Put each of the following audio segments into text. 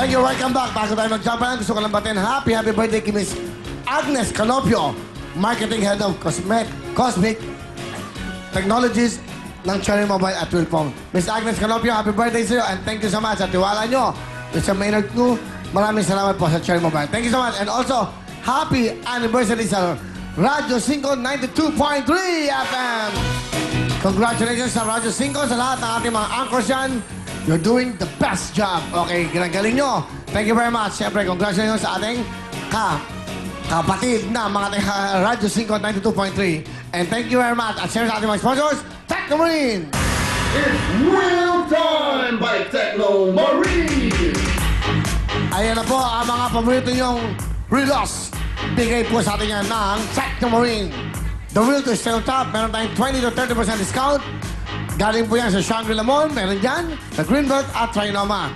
Thank you, welcome back. Bago tayo mag-jump, gusto ko lang batin. Happy birthday kay Miss Agnes Canopio, Marketing Head of Cosmic Technologies ng Cherry Mobile at Wilpong. Miss Agnes Canopio, happy birthday sa iyo and thank you so much. At tiwala nyo, sa Maynard ko, maraming salamat po sa Cherry Mobile. Thank you so much. And also, happy anniversary sa Radyo 5 92.3 FM. Congratulations sa Radyo 5 sa lahat ng ating mga anchors yan. You're doing the best job. Okay, galing nyo. Thank you very much. Siyempre, congratulations sa ating kapatid na mga Radyo 5 92.3. And thank you very much. At siyempre sa ating mga sponsors, Technomarine! It's Real Time by Technomarine! Ayan na po ang mga paborito nyong relos. Bigay po sa atin yan ng Technomarine. The Real to Stay on Top, meron tayong 20 to 30% discount. Galing po yan sa Shangri-La Mall, meron dyan, sa Greenbelt at Trinoma.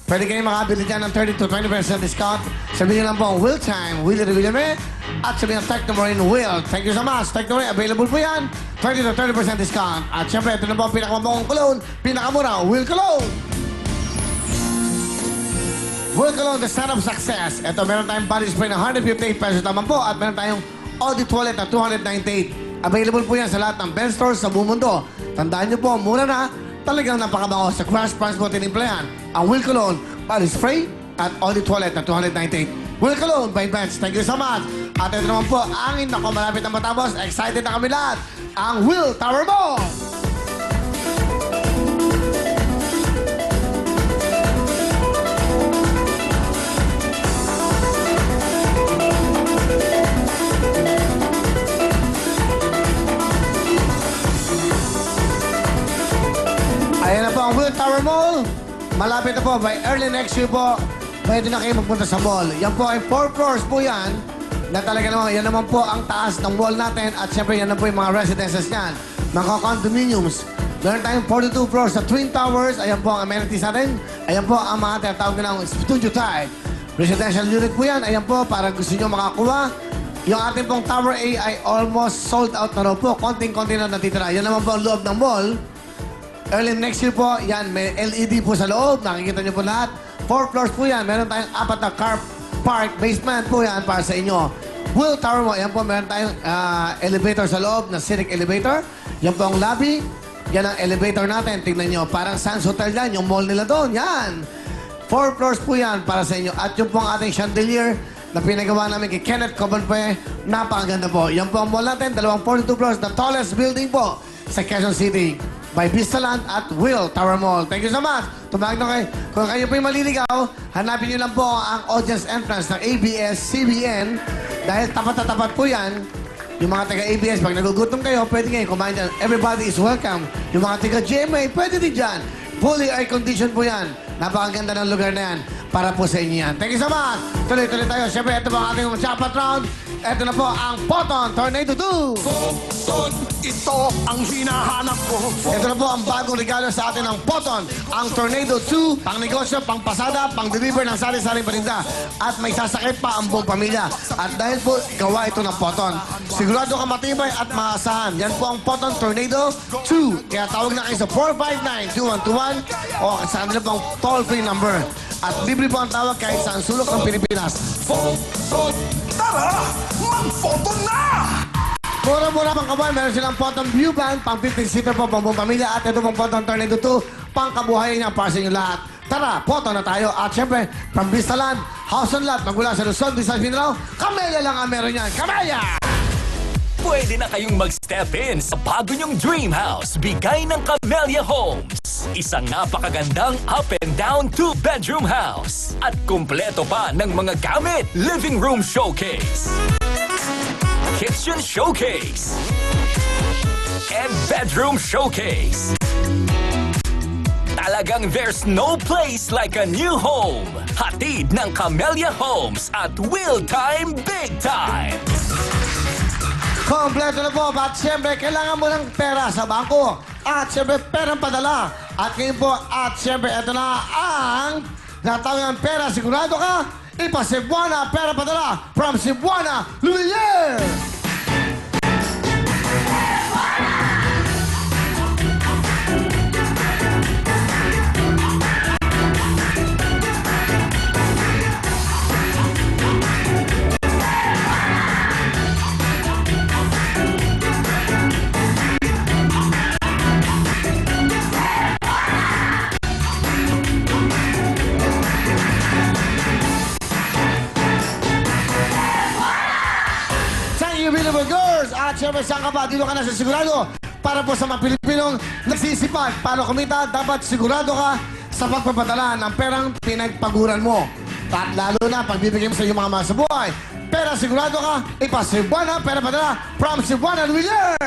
Pwede kayong makabili dyan ng 30 to 20% discount. Sabihin nyo lang po ang Will Time, Willie de Villame, at sabihin ng Technomarine Will. Thank you so much. Technomarine, available po yan. 20 to 30% discount. At syempre, ito na po ang pinakamabangong cologne, pinakamura, Will Cologne. Will Cologne, the sign of success. Ito, meron tayong body spray na 158 pesos naman po at meron tayong Audi Toilet na 298. Available po yan sa lahat ng Ben stores sa buong mundo. Tandaan nyo po, mura na, talagang napakabango. Sa crash price po tinimplayan. Ang Will Cologne, body spray at Audi Toilet na 298. Will Cologne by Benz. Thank you so much. At ito naman po, angin na malapit na matapos. Excited na kami lahat. Ang Will Tower Mo! Ayan na po ang Will Tower Mall. Malapit na po. By early next year po, pwede na kayo magpunta sa mall. Yan po ay 4 floors po yan. Na talaga naman, yan naman po ang taas ng mall natin. At syempre, yan na po yung mga residences niyan. Mga condominiums. Meron tayong 42 floors sa Twin Towers. Ayan po ang amenities natin. Ayan po ang mga tinatawag ng studio type. Residential unit po yan. Ayan po, para gusto nyo makakuha. Yung ating pong Tower A ay almost sold out na raw po. Konting-konti na natitira. Yan naman po ang loob ng mall. Early next year po, yan, may LED po sa loob. Nakikita niyo po lahat. 4 floors po yan. Meron tayong 4 na car park basement po yan para sa inyo. Will Tower mo, yan po, meron tayong elevator sa loob na scenic elevator. Yan po ang lobby. Yan ang elevator natin. Tingnan nyo, parang Sands Hotel yan. Yung mall nila doon, yan. 4 floors po yan para sa inyo. At yung po ang ating chandelier na pinagawa namin kay Kenneth Cobanpe, napakaganda po. Yan po ang mall natin, 42 floors, the tallest building po sa Quezon City. By Vistaland at Will Tower Mall. Thank you so much. Tumawag na kayo. Kung kayo po'y maliligaw, hanapin nyo lang po ang audience entrance ng ABS-CBN dahil tapat na tapat po yan. Yung mga taga-ABS, pag nagugutom kayo, pwede kayo kumain dyan. Everybody is welcome. Yung mga taga-GMA, pwede din dyan. Fully air-conditioned po yan. Napakaganda ng lugar na yan para po sa inyo yan. Thank you so much. Tuloy-tuloy tayo. Siyempre, ito po ang ating jackpot round. Ito na po ang Photon Tornado 2. Photon, ito ang hinahanap ko. Ito na po ang bagong regalo sa atin ng Photon. Ang Tornado 2, pang negosyo, pang pasada, pang deliver ng sari-saring paninda. At may sasakit pa ang buong pamilya. At dahil po, gawa ito ng Photon. Sigurado ka matibay at maasahan. Yan po ang Photon Tornado 2. Kaya tawag na kayo sa 459-2121 o sa kanila pong toll-free number. At libre po ang tawag kahit saan sulok ng Pilipinas. Photon, tara! Mag-photon na! Mura-mura pang kabuhay, meron silang Photon View Band, pang 15-seater po, pang buong pamilya. At ito pong Photon Tornado 2, pang kabuhayan niya para sa inyo lahat. Tara, Photon na tayo. At syempre, from Vistaland, House on Lot, magmula sa Luzon, Visayas, Mindanao, Camellia lang ang meron yan. Camellia! Pwede na kayong mag-step in sa bago nyong dream house. Bigay ng Camellia Homes. Isang napakagandang up and down 2-bedroom house. At kumpleto pa ng mga gamit. Living room showcase. Kitchen showcase. And bedroom showcase. Talagang there's no place like a new home. Hatid ng Camellia Homes at Will Time Big Time. Kompleto na po. At siyempre, kailangan mo ng pera sa bangko. At siyempre, perang padala. At ngayon po, at siyempre, ito na ang natawag ng pera. Sigurado ka? Ipa-Cebuana, pera padala. From Cebuana, Lumiere! syempre, saan ka ba? Dito ka na sa sigurado. Para po sa mga Pilipinong nagsisipag. Paano kumita? Dapat sigurado ka sa pagpapadala ng perang pinagpaguran mo. At lalo na pagbibigay mo sa iyong mga mahal sa buhay. Pera sigurado ka, ipa-Cebuana, pera padala from Cebuana Villar.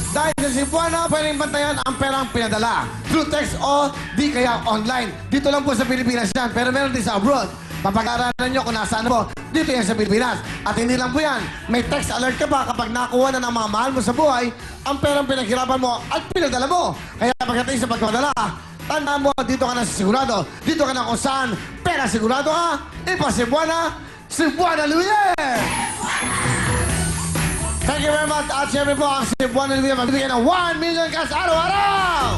Dahil sa Cebuana, pwedeng bantayan ang perang pinadala. Through text o di kaya online. Dito lang po sa Pilipinas yan, pero meron din sa abroad. Papag-aralan nyo kung nasaan po. Dito yan sa Pilipinas. At hindi lang po yan. May text alert ka pa kapag nakuha na ng mga mahal mo sa buhay ang perang pinaghirapan mo at pinadala mo. Kaya pagdating sa pagpadala, tandaan mo, dito ka na sa sigurado. Dito ka na kung saan. Pera sigurado ka, ipa-Cebuana, Cebuana Lumiere! Thank you very much. At syempre po, ang Cebuana Lumiere magbibigay ng 1 million cash araw-araw!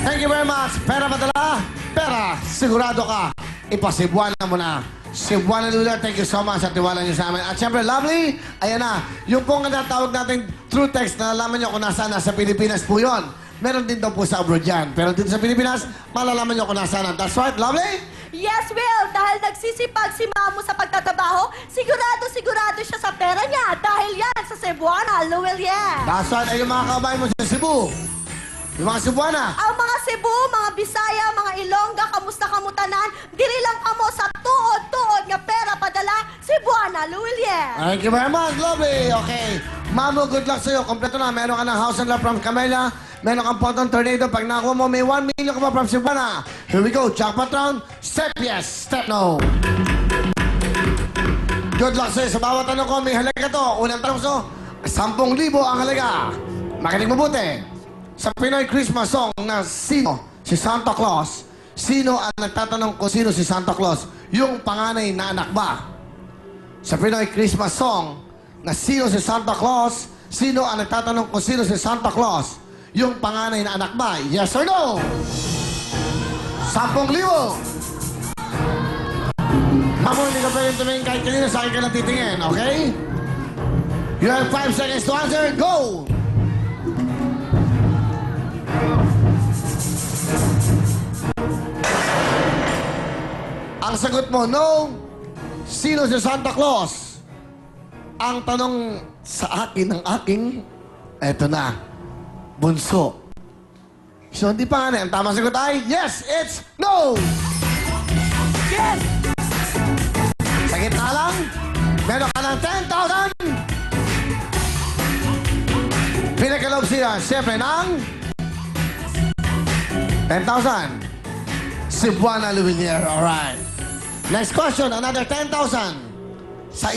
Thank you very much. Pera padala, pera sigurado ka. Ipa-Cebuana mo na. Cebuana Lumiere, thank you so much sa tiwala niyo sa amin. At syempre, lovely, ayan na. Yung pong natawag natin through text, nalalaman niyo kung nasaan. Nasa Pilipinas po yun. Meron din daw po sa abroad yan. Pero dito sa Pilipinas, malalaman niyo kung nasaan. That's right, lovely? Yes, Will! Dahil nagsisipag si Mamo sa pagtatrabaho, sigurado siya sa pera niya dahil yan sa Cebuana, Luwelien. That's right, ay yung mga kabayan mo sa Cebu. Yung mga Cebuana. Ang mga Cebu, mga Bisaya, mga Ilongga, kamusta kamutanan, diri lang kamo sa tuod-tuod nga pera padala, Cebuana, Luwelien. Thank you very much, lovely. Okay. Mamo, good luck sa'yo. Kompleto na. Meron ka ng house and lot from Camellia. Meron kang Ponton Tornado. Pag nakuha mo, may 1 million ka pa from Cebuana. Here we go. Jackpot round. Step yes, step no. Good luck sa'yo. Sa bawat tanong ko, may halaga to. Unang tanong ko, 10,000 ang halaga. Makinig mabuti. Sa Pinoy Christmas song na sino si Santa Claus, sino ang nagtatanong kung sino si Santa Claus? Yung panganay na anak ba? Sa Pinoy Christmas song na sino si Santa Claus, sino ang nagtatanong kung sino si Santa Claus? Yung panganay na anak ba? Yes or no? 10,000. Mamo, hindi ka pwede tumingin kahit kanina sa akin ka lang titingin, okay? You have 5 seconds to answer. Go! Ang sagot mo, no. Sino si Santa Claus? Ang tanong sa akin ng aking, eto na, bunso. So, hindi pa nga. Ang tama sagot ay, yes, it's no! Yes! Sa gitna lang, meron ka ng 10,000. Pinakalob siya, siyempre, ng 10,000. Cebuana Lumiere, alright. Next question, another 10,000. Sa